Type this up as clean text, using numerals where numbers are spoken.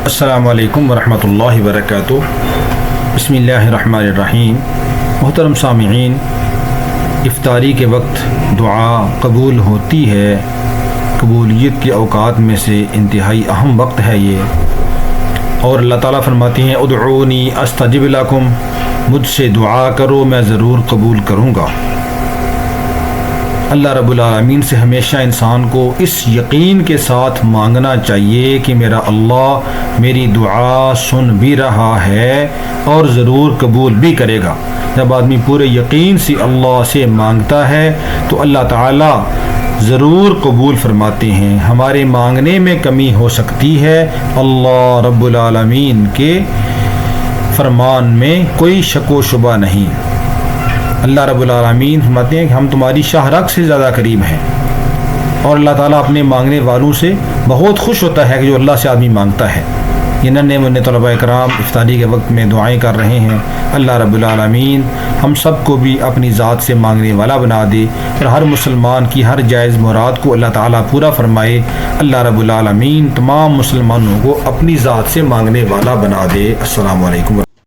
السلام علیکم ورحمۃ اللہ وبرکاتہ۔ بسم اللہ الرحمن الرحیم۔ محترم سامعین، افطاری کے وقت دعا قبول ہوتی ہے۔ قبولیت کے اوقات میں سے انتہائی اہم وقت ہے یہ، اور اللہ تعالیٰ فرماتے ہیں ادعونی استجب لکم، مجھ سے دعا کرو میں ضرور قبول کروں گا۔ اللہ رب العالمین سے ہمیشہ انسان کو اس یقین کے ساتھ مانگنا چاہیے کہ میرا اللہ میری دعا سن بھی رہا ہے اور ضرور قبول بھی کرے گا۔ جب آدمی پورے یقین سے اللہ سے مانگتا ہے تو اللہ تعالیٰ ضرور قبول فرماتے ہیں۔ ہمارے مانگنے میں کمی ہو سکتی ہے، اللہ رب العالمین کے فرمان میں کوئی شک و شبہ نہیں۔ اللہ رب العالمین فرماتے ہیں کہ ہم تمہاری شاہ رگ سے زیادہ قریب ہیں، اور اللہ تعالیٰ اپنے مانگنے والوں سے بہت خوش ہوتا ہے کہ جو اللہ سے آدمی مانگتا ہے۔ یہ ننھے منھے طلباء کرام افطاری کے وقت میں دعائیں کر رہے ہیں۔ اللہ رب العالمین ہم سب کو بھی اپنی ذات سے مانگنے والا بنا دے، اور ہر مسلمان کی ہر جائز مراد کو اللہ تعالیٰ پورا فرمائے۔ اللہ رب العالمین تمام مسلمانوں کو اپنی ذات سے مانگنے والا بنا دے۔ السلام علیکم۔